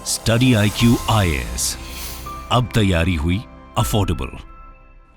Study IQ IAS, अब तैयारी हुई अफोर्डेबल।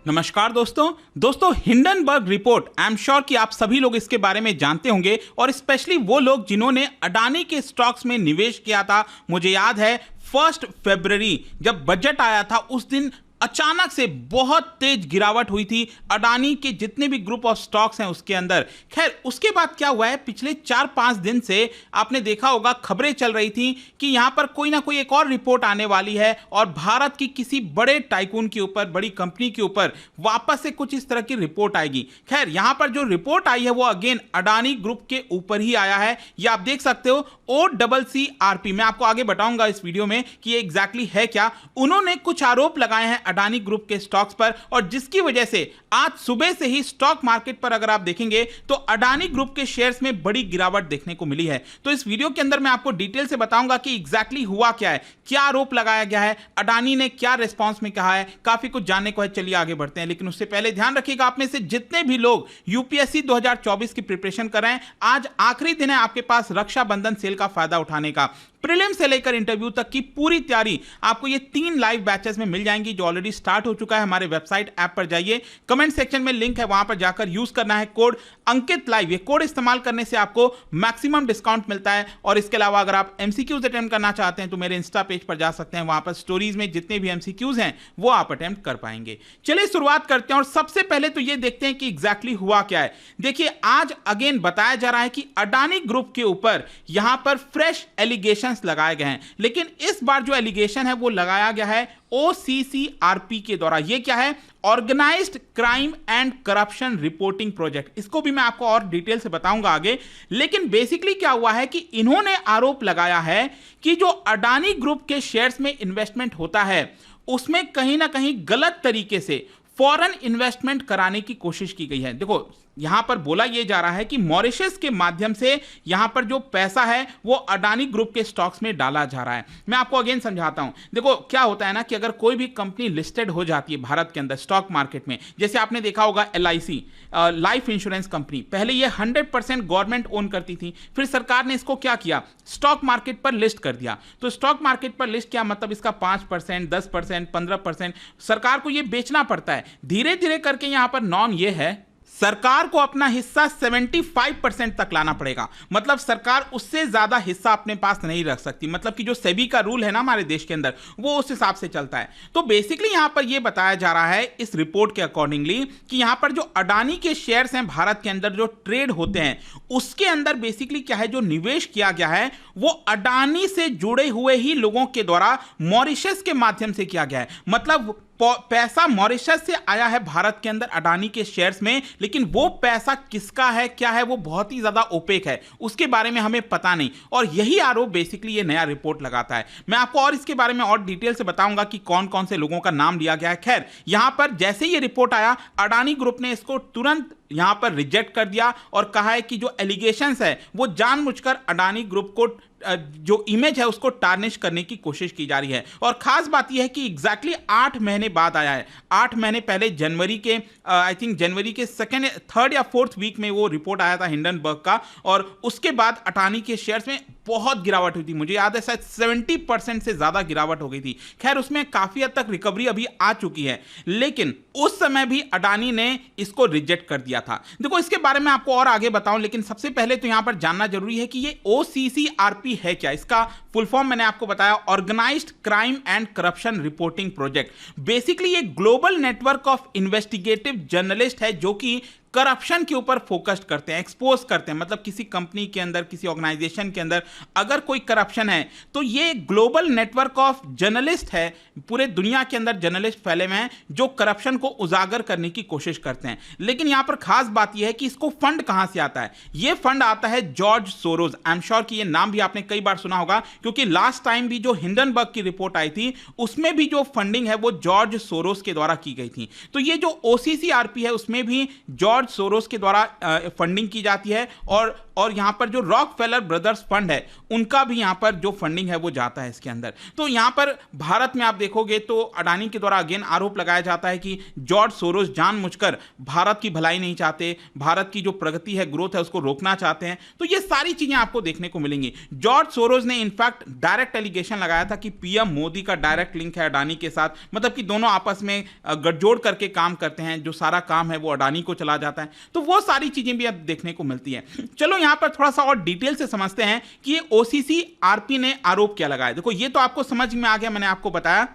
नमस्कार दोस्तों Hindenburg report, I am sure कि आप सभी लोग इसके बारे में जानते होंगे और स्पेशली वो लोग जिन्होंने अडानी के स्टॉक्स में निवेश किया था। मुझे याद है 1 फरवरी जब बजट आया था उस दिन अचानक से बहुत तेज गिरावट हुई थी अडानी के जितने भी ग्रुप ऑफ स्टॉक्स हैं उसके अंदर। खैर उसके बाद क्या हुआ है, पिछले 4-5 दिन से आपने देखा होगा खबरें चल रही थी कि यहां पर कोई ना कोई एक और रिपोर्ट आने वाली है और भारत की किसी बड़े टाइकून के ऊपर, बड़ी कंपनी के ऊपर वापस से कुछ इस तरह की रिपोर्ट आएगी। खैर यहां पर जो रिपोर्ट आई है वो अगेन अडानी ग्रुप के ऊपर ही आया है। ये आप देख सकते हो OCCRP। मैं आपको आगे बताऊंगा इस वीडियो में कि ये एग्जैक्टली है क्या। उन्होंने कुछ आरोप लगाए हैं अडानी ग्रुप के स्टॉक्स पर और जिसकी वजह से आज सुबह से ही स्टॉक मार्केट पर अगर आप देखेंगे तो अडानी ग्रुप के शेयर्स में बड़ी गिरावट देखने को मिली है। तो इस वीडियो के अंदर मैं आपको डिटेल से बताऊंगा कि एग्जैक्टली हुआ क्या है, क्या आरोप लगाया गया है, अडानी ने क्या रिस्पांस में कहा है, काफी कुछ जानने को है। चलिए आगे बढ़ते हैं, लेकिन उससे पहले ध्यान रखिएगा आप में से जितने भी लोग यूपीएससी 2024 की प्रिपरेशन कर रहे हैं, आज आखिरी दिन है आपके पास रक्षाबंधन सेल का फायदा उठाने का। प्रीलिम से लेकर इंटरव्यू तक की पूरी तैयारी आपको ये 3 लाइव बैचेस में मिल जाएंगी जो ऑलरेडी स्टार्ट हो चुका है। हमारे वेबसाइट ऐप पर जाइए, कमेंट सेक्शन में लिंक है, वहां पर जाकर यूज करना है कोड अंकित लाइव। ये कोड इस्तेमाल करने से आपको मैक्सिमम डिस्काउंट मिलता है। और इसके अलावा अगर आप एमसीक्यूज अटेम्प्ट करना चाहते हैं तो मेरे इंस्टा पेज पर जा सकते हैं, वहां पर स्टोरीज में जितने भी एमसीक्यूज हैं वो आप अटेम्प्ट कर पाएंगे। चलिए शुरुआत करते हैं और सबसे पहले तो ये देखते हैं कि एग्जैक्टली हुआ क्या है। देखिए आज अगेन बताया जा रहा है कि अडानी ग्रुप के ऊपर यहां पर फ्रेश एलिगेशंस लगाए गए हैं, लेकिन इस बार जो एलिगेशन है वो लगाया गया है OCCRP के द्वारा। ये क्या है? Organised crime and corruption reporting project. इसको भी मैं आपको और डिटेल से बताऊंगा आगे। लेकिन बेसिकली क्या हुआ है कि इन्होंने आरोप लगाया है कि जो अडानी ग्रुप के शेयर्स में इन्वेस्टमेंट होता है उसमें कहीं ना कहीं गलत तरीके से फॉरेन इन्वेस्टमेंट कराने की कोशिश की गई है। देखो यहां पर बोला यह जा रहा है कि मॉरिशस के माध्यम से यहां पर जो पैसा है वो अडानी ग्रुप के स्टॉक्स में डाला जा रहा है। मैं आपको अगेन समझाता हूं। देखो क्या होता है ना कि अगर कोई भी कंपनी लिस्टेड हो जाती है भारत के अंदर स्टॉक मार्केट में, जैसे आपने देखा होगा LIC लाइफ इंश्योरेंस कंपनी, पहले ये 100% गवर्नमेंट ओन करती थी, फिर सरकार ने इसको क्या किया, स्टॉक मार्केट पर लिस्ट कर दिया। तो स्टॉक मार्केट पर लिस्ट क्या मतलब, इसका 5%, 10%, 15% सरकार को ये बेचना पड़ता है। धीरे धीरे करके यहां पर नॉन ये है सरकार को अपना हिस्सा 75% तक लाना पड़ेगा। मतलब सरकार उससे ज्यादा हिस्सा अपने पास नहीं रख सकती। मतलब कि जो सेबी का रूल है ना हमारे देश के अंदर, वो उस हिसाब से चलता है। तो बेसिकली यहां पर यह बताया जा रहा है इस रिपोर्ट के अकॉर्डिंगली कि यहां पर जो अडानी के शेयर्स हैं भारत के अंदर जो ट्रेड होते हैं उसके अंदर बेसिकली क्या है, जो निवेश किया गया है वो अडानी से जुड़े हुए ही लोगों के द्वारा मॉरिशस के माध्यम से किया गया है। मतलब पैसा मॉरिशस से आया है भारत के अंदर अडानी के शेयर्स में, लेकिन वो पैसा किसका है, क्या है, वो बहुत ही ज्यादा ओपेक है, उसके बारे में हमें पता नहीं। और यही आरोप बेसिकली ये नया रिपोर्ट लगाता है। मैं आपको और इसके बारे में और डिटेल से बताऊंगा कि कौन कौन से लोगों का नाम लिया गया है। खैर यहां पर जैसे ये रिपोर्ट आया अडानी ग्रुप ने इसको तुरंत यहां पर रिजेक्ट कर दिया और कहा है कि जो एलिगेशंस है वो जानबूझकर अडानी ग्रुप को जो इमेज है उसको टार्निश करने की कोशिश की जा रही है। और खास बात यह है कि एग्जैक्टली 8 महीने बाद आया है। 8 महीने पहले जनवरी के आई थिंक जनवरी के 3rd या 4th वीक में वो रिपोर्ट आया था हिंडनबर्ग का, और उसके बाद अडानी के शेयर्स में बहुत गिरावट हुई थी। मुझे याद है शायद 70% से ज्यादा गिरावट हो गई थी। खैर उसमें काफी हद तक रिकवरी अभी आ चुकी है, लेकिन उस समय भी अडानी ने इसको रिजेक्ट कर दिया था। देखो इसके बारे में आपको और आगे बताऊं, लेकिन सबसे पहले तो यहां पर जानना जरूरी है कि ये OCCRP है क्या। इसका फुल फॉर्म मैंने आपको बताया, organised crime and corruption reporting project. Basically ये global network of investigative journalist है जो कि करप्शन के ऊपर फोकस करते हैं, एक्सपोज करते हैं। मतलब किसी कंपनी के अंदर, किसी ऑर्गेनाइजेशन के अंदर अगर कोई करप्शन है तो ये ग्लोबल नेटवर्क ऑफ जर्नलिस्ट है, पूरे दुनिया के अंदर जर्नलिस्ट फैले हुए हैं जो करप्शन को उजागर करने की कोशिश करते हैं। लेकिन यहां पर खास बात यह है कि इसको फंड कहां से आता है। यह फंड आता है George Soros. I am sure कि यह नाम भी आपने कई बार सुना होगा, क्योंकि लास्ट टाइम भी जो हिंडनबर्ग की रिपोर्ट आई थी उसमें भी जो फंडिंग है वो जॉर्ज सोरोस के द्वारा की गई थी। तो ये जो OCCRP है उसमें भी जॉर्ज जॉर्ज सोरोस के द्वारा फंडिंग की जाती है, और यहां पर जो रॉकफेलर ब्रदर्स फंड है उनका भी यहां पर जो फंडिंग है वो जाता है इसके अंदर। तो यहां पर भारत में आप देखोगे तो अडानी के द्वारा अगेन आरोप लगाया जाता है कि जॉर्ज सोरोस जानबूझकर भारत की भलाई नहीं चाहते, भारत की जो प्रगति है, ग्रोथ है, उसको रोकना चाहते हैं। तो ये सारी चीजें आपको देखने को मिलेंगी। जॉर्ज सोरोस ने इनफैक्ट डायरेक्ट एलिगेशन लगाया था कि पीएम मोदी का डायरेक्ट लिंक है अडानी के साथ, मतलब कि दोनों आपस में गठजोड़ करके काम करते हैं, जो सारा काम है वो अडानी को चला जाता है। तो वो सारी चीजें भी अब देखने को मिलती है। चलो यहां पर थोड़ा सा और डिटेल से समझते हैं कि ये ओसीसी आरपी ने आरोप क्या लगाया। देखो ये तो आपको समझ में आ गया, मैंने आपको बताया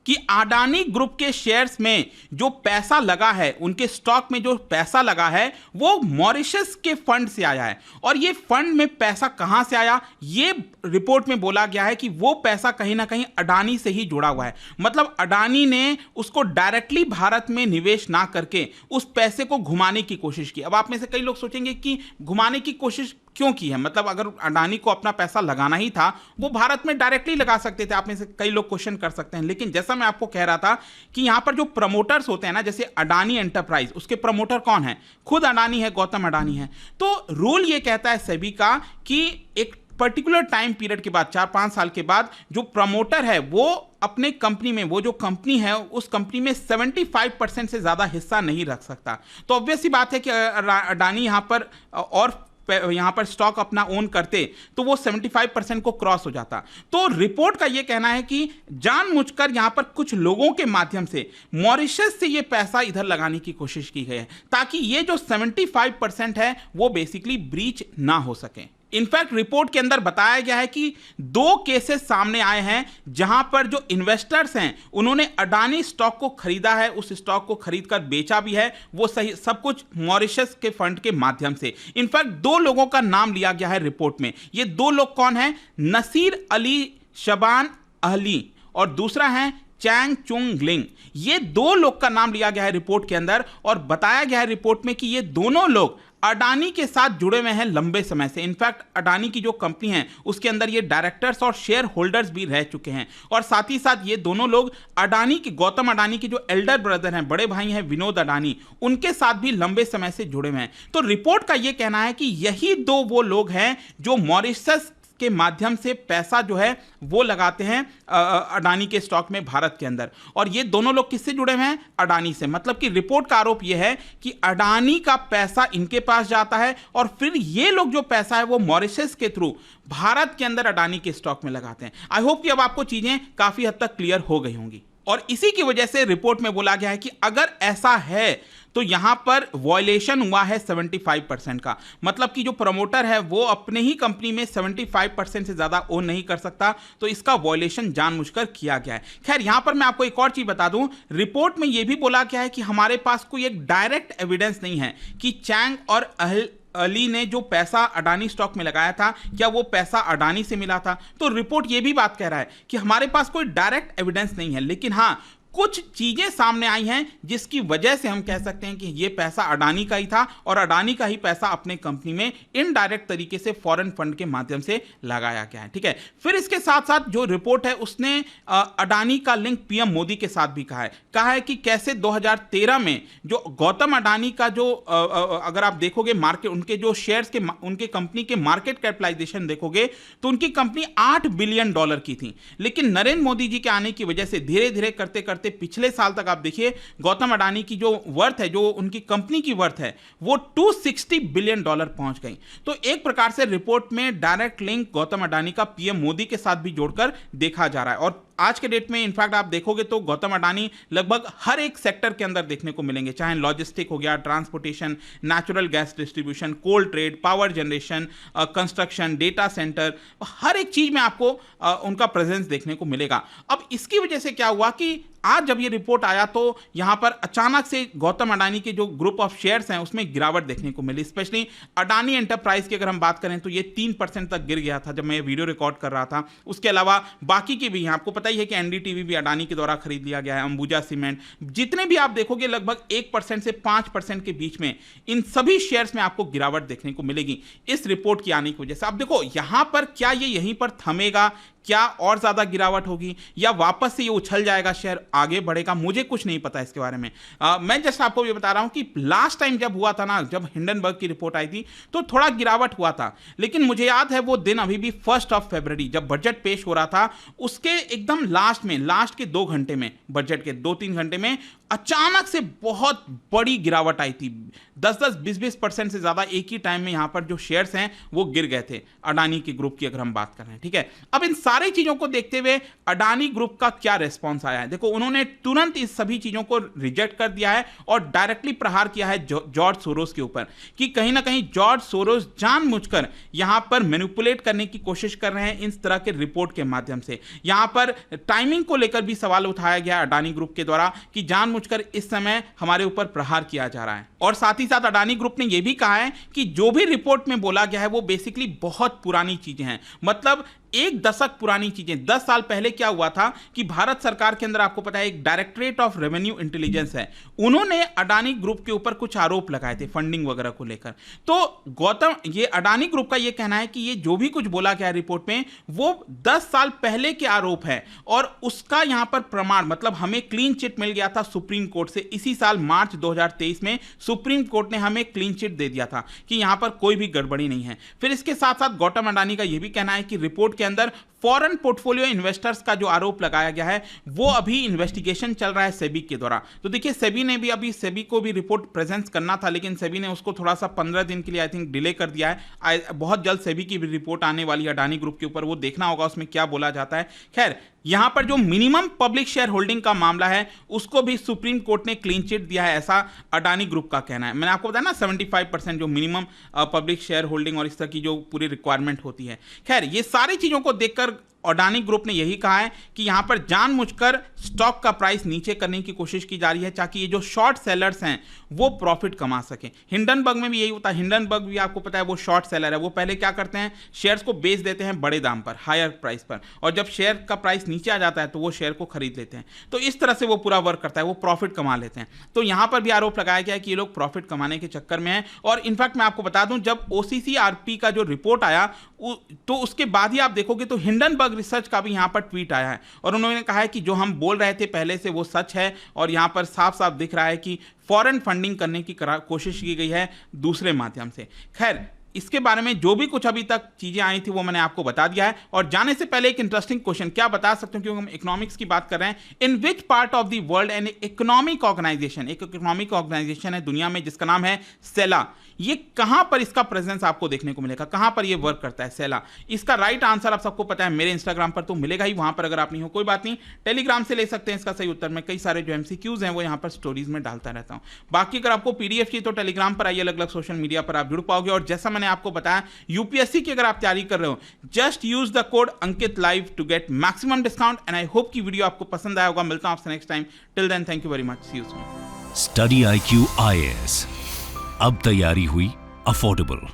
कि अडानी ग्रुप के शेयर्स में जो पैसा लगा है, उनके स्टॉक में जो पैसा लगा है वो मॉरिशस के फंड से आया है। और ये फंड में पैसा कहां से आया, ये रिपोर्ट में बोला गया है कि वो पैसा कहीं ना कहीं अडानी से ही जुड़ा हुआ है। मतलब अडानी ने उसको डायरेक्टली भारत में निवेश ना करके उस पैसे को घुमाने की कोशिश की। अब आप में से कई लोग सोचेंगे कि घुमाने की कोशिश क्यों की है, मतलब अगर अडानी को अपना पैसा लगाना ही था वो भारत में डायरेक्टली लगा सकते थे। आप में से कई लोग क्वेश्चन कर सकते हैं, लेकिन जैसा मैं आपको कह रहा था कि यहां पर जो प्रमोटर्स होते हैं ना, जैसे अडानी एंटरप्राइज, उसके प्रमोटर कौन है, खुद अडानी है, गौतम अडानी है। तो रूल ये कहता है सेबी का कि एक पर्टिकुलर टाइम पीरियड के बाद, 4-5 साल के बाद, जो प्रमोटर है वो अपने कंपनी में, वो जो कंपनी है उस कंपनी में 75% से ज्यादा हिस्सा नहीं रख सकता। तो ऑब्वियस सी बात है कि अडानी यहां पर और यहां पर स्टॉक अपना ओन करते तो वो 75% को क्रॉस हो जाता। तो रिपोर्ट का यह कहना है कि जानबूझकर यहां पर कुछ लोगों के माध्यम से मॉरिशस से यह पैसा इधर लगाने की कोशिश की गई है ताकि ये जो 75% है वो बेसिकली ब्रीच ना हो सके। इनफैक्ट रिपोर्ट के अंदर बताया गया है कि 2 केसेस सामने आए हैं जहां पर जो इन्वेस्टर्स हैं उन्होंने अडानी स्टॉक को खरीदा है, उस स्टॉक को खरीदकर बेचा भी है, वो सही सब कुछ मॉरिशस के फंड के माध्यम से। इनफैक्ट 2 लोगों का नाम लिया गया है रिपोर्ट में। ये 2 लोग कौन हैं, नसीर अली शबान अहली और दूसरा है चैंग चुंग लिंग। ये 2 लोग का नाम लिया गया है रिपोर्ट के अंदर और बताया गया है रिपोर्ट में कि ये दोनों लोग अडानी के साथ जुड़े हुए हैं लंबे समय से। इनफैक्ट अडानी की जो कंपनी है उसके अंदर ये डायरेक्टर्स और शेयर होल्डर्स भी रह चुके हैं। और साथ ही साथ ये दोनों लोग अडानी के, गौतम अडानी के जो एल्डर ब्रदर हैं, बड़े भाई हैं विनोद अडानी, उनके साथ भी लंबे समय से जुड़े हुए हैं। तो रिपोर्ट का ये कहना है कि यही 2 वो लोग हैं जो मॉरिशस के माध्यम से पैसा जो है वो लगाते हैं अडानी के स्टॉक में भारत के अंदर। और ये दोनों लोग किससे जुड़े हुए हैं, अडानी से। मतलब कि रिपोर्ट का आरोप ये है कि अडानी का पैसा इनके पास जाता है और फिर ये लोग जो पैसा है वो मॉरिशस के थ्रू भारत के अंदर अडानी के स्टॉक में लगाते हैं। आई होप कि अब आपको चीजें काफी हद तक क्लियर हो गई होंगी। और इसी की वजह से रिपोर्ट में बोला गया है कि अगर ऐसा है तो यहां पर वॉयलेशन हुआ है 75% का। मतलब कि जो प्रमोटर है वो अपने ही कंपनी में 75% से ज्यादा ओन नहीं कर सकता, तो इसका वॉयलेशन जानबूझकर किया गया है। खैर यहां पर मैं आपको एक और चीज बता दूं, रिपोर्ट में यह भी बोला गया है कि हमारे पास कोई एक डायरेक्ट एविडेंस नहीं है कि चैंग और अली ने जो पैसा अडानी स्टॉक में लगाया था क्या वो पैसा अडानी से मिला था। तो रिपोर्ट ये भी बात कह रहा है कि हमारे पास कोई डायरेक्ट एविडेंस नहीं है, लेकिन हां कुछ चीजें सामने आई हैं जिसकी वजह से हम कह सकते हैं कि ये पैसा अडानी का ही था और अडानी का ही पैसा अपने कंपनी में इनडायरेक्ट तरीके से फॉरेन फंड के माध्यम से लगाया गया है। ठीक है, फिर इसके साथ साथ जो रिपोर्ट है उसने अडानी का लिंक पीएम मोदी के साथ भी कहा है कि कैसे 2013 में जो गौतम अडानी का जो अगर आप देखोगे मार्केट, उनके जो शेयर्स के, उनके कंपनी के मार्केट कैपिटलाइजेशन देखोगे तो उनकी कंपनी $8 बिलियन की थी। लेकिन नरेंद्र मोदी जी के आने की वजह से धीरे धीरे करते करते पिछले साल तक आप देखिए गौतम अडानी की जो वर्थ है, जो उनकी कंपनी की वर्थ है, वो $260 बिलियन पहुंच गई। तो एक प्रकार से रिपोर्ट में डायरेक्ट लिंक गौतम अडानी का पीएम मोदी के साथ भी जोड़कर देखा जा रहा है। और आज के डेट में इनफैक्ट आप देखोगे तो गौतम अडानी लगभग हर एक सेक्टर के अंदर देखने को मिलेंगे, चाहे लॉजिस्टिक हो गया, transportation, natural gas distribution, coal trade, power generation, construction, data centre, हर एक चीज में आपको उनका प्रेजेंस देखने को मिलेगा। अब इसकी वजह से क्या हुआ कि आज जब ये रिपोर्ट आया तो यहां पर अचानक से गौतम अडानी के जो ग्रुप ऑफ शेयर्स हैं उसमें गिरावट देखने को मिली। स्पेशली अडानी एंटरप्राइज की अगर हम बात करें तो ये 3% तक गिर गया था जब मैं ये वीडियो रिकॉर्ड कर रहा था। उसके अलावा बाकी की भी, आपको पता ही है कि एनडीटीवी भी अडानी के द्वारा खरीद लिया गया है, अंबुजा सीमेंट, जितने भी आप देखोगे लगभग 1% से 5% के बीच में इन सभी शेयर्स में आपको गिरावट देखने को मिलेगी इस रिपोर्ट की आने की वजह से। अब देखो यहां पर क्या ये यहीं पर थमेगा, क्या और ज़्यादा गिरावट होगी या वापस से ये उछल जाएगा, शेयर आगे बढ़ेगा, मुझे कुछ नहीं पता इसके बारे में। मैं जस्ट आपको ये बता रहा हूँ कि लास्ट टाइम जब हुआ था ना, जब हिंडनबर्ग की रिपोर्ट आई थी तो थोड़ा गिरावट हुआ था, लेकिन मुझे याद है वो दिन अभी भी 1 फरवरी जब बजट पेश हो रहा था, उसके एकदम लास्ट के 2 घंटे में, बजट के 2-3 घंटे में अचानक से बहुत बड़ी गिरावट आई थी। 10-20% से ज़्यादा एक ही टाइम में यहाँ पर जो शेयर्स हैं वो गिर गए थे, अडानी के ग्रुप की अगर हम बात कर रहे हैं, ठीक है। अब इन सारी चीज़ों को देखते हुए अडानी ग्रुप का क्या रिस्पॉन्स आया है, देखो उन्होंने तुरंत इस सभी चीज़ों को रिजेक्ट कर दिया है और डायरेक्टली प्रहार किया है जॉर्ज सोरोस के ऊपर कि कहीं ना कहीं जॉर्ज सोरोस जानबूझकर यहाँ पर मैनिपुलेट करने की कोशिश कर रहे हैं इस तरह के रिपोर्ट के माध्यम से। यहाँ पर टाइमिंग को लेकर भी सवाल उठाया गया अडानी ग्रुप के द्वारा कि जानबूझकर इस समय हमारे ऊपर प्रहार किया जा रहा है। और साथ ही साथ अडानी ग्रुप ने यह भी कहा है कि जो भी रिपोर्ट में बोला गया है वो बेसिकली बहुत पुरानी चीजें हैं, मतलब 1 दशक पुरानी चीजें। 10 साल पहले क्या हुआ था कि भारत सरकार के अंदर आपको पता है एक डायरेक्टरेट ऑफ रेवेन्यू इंटेलिजेंस है, उन्होंने अडानी ग्रुप के ऊपर कुछ आरोप लगाए थे फंडिंग वगैरह को लेकर। तो गौतम, ये अडानी ग्रुप का ये कहना है कि ये जो भी कुछ बोला गया रिपोर्ट में वो 10 साल पहले के आरोप है और उसका यहां पर प्रमाण, मतलब हमें क्लीन चिट मिल गया था सुप्रीम कोर्ट से इसी साल मार्च 2023 में। सुप्रीम कोर्ट ने हमें क्लीन चिट दे दिया था कि यहां पर कोई भी गड़बड़ी नहीं है। फिर इसके साथ साथ गौतम अडानी का यह भी कहना है कि रिपोर्ट के अंदर फॉरेन पोर्टफोलियो इन्वेस्टर्स का जो आरोप लगाया गया है वो अभी इन्वेस्टिगेशन चल रहा है सेबी के द्वारा। तो देखिए सेबी ने भी अभी सेबी को भी रिपोर्ट प्रेजेंट करना था, लेकिन सेबी ने उसको थोड़ा सा 15 दिन के लिए आई थिंक डिले कर दिया है। बहुत जल्द सेबी की भी रिपोर्ट आने वाली है अडानी ग्रुप के ऊपर, वो देखना होगा उसमें क्या बोला जाता है। खैर, यहां पर जो मिनिमम पब्लिक शेयर होल्डिंग का मामला है उसको भी सुप्रीम कोर्ट ने क्लीन चिट दिया है, ऐसा अडानी ग्रुप का कहना है। मैंने आपको बताया ना 75% जो मिनिमम पब्लिक शेयर होल्डिंग और इस तरह की जो पूरी रिक्वायरमेंट होती है। खैर, ये सारी चीजों को देखकर अडानी ग्रुप ने यही कहा है कि यहां पर जानबूझकर स्टॉक का प्राइस नीचे करने की कोशिश की जा रही है ताकि ये जो शॉर्ट सेलर्स हैं वो प्रॉफिट कमा सकें। हिंडनबर्ग में भी यही होता है, हिंडनबर्ग भी आपको पता है वो शॉर्ट सेलर है, वो पहले क्या करते हैं, शेयर्स को बेच देते हैं बड़े दाम पर, हायर प्राइस पर, और जब शेयर का प्राइस नीचे आ जाता है तो वो शेयर को खरीद लेते हैं। तो इस तरह से वो पूरा वर्क करता है, वो प्रॉफिट कमा लेते हैं। तो यहां पर भी आरोप लगाया गया है कि ये लोग प्रॉफिट कमाने के चक्कर में हैं। और इनफैक्ट मैं आपको बता दूं, जब OCCRP का जो रिपोर्ट आया तो उसके बाद ही आप देखोगे तो हिंडनबर्ग रिसर्च का भी यहां पर ट्वीट आया है और उन्होंने कहा है कि जो हम बोल रहे थे पहले से वो सच है और यहां पर साफ साफ दिख रहा है कि फॉरेन फंडिंग करने की कोशिश की गई है दूसरे माध्यम से। खैर, इसके बारे में जो भी कुछ अभी तक चीजें आई थी वो मैंने आपको बता दिया है। और जाने से पहले एक इंटरेस्टिंग क्वेश्चन क्या बता सकते हो, क्योंकि हम इकोनॉमिक्स की बात कर रहे हैं। In which part of the world an economic organisation, एक इकोनॉमिक ऑर्गेनाइजेशन है दुनिया में जिसका नाम है सेला, ये कहां पर इसका प्रेजेंस आपको देखने को मिलेगा, कहां पर ये वर्क करता है सेला? इसका राइट आंसर आप सबको पता है, मेरे इंस्टाग्राम पर तो मिलेगा ही, वहां पर अगर आप नहीं हो कोई बात नहीं, टेलीग्राम से ले सकते हैं इसका सही उत्तर। मैं कई सारे जो MCQs हैं वो यहां पर स्टोरीज में डालता रहता हूं। बाकी अगर आपको PDF चाहिए तो टेलीग्राम पर आइए, अलग अलग सोशल मीडिया पर आप जुड़ पाओगे। और जैसा मैंने आपको बताया, UPSC की अगर आप तैयारी कर रहे हो, just use the code Ankit live to get maximum discount. And I hope की वीडियो आपको पसंद आया होगा। मिलता हूं आपसे next time. Till then, thank you very much, see you soon. Study IQ IAS, अब तैयारी हुई अफोर्डेबल।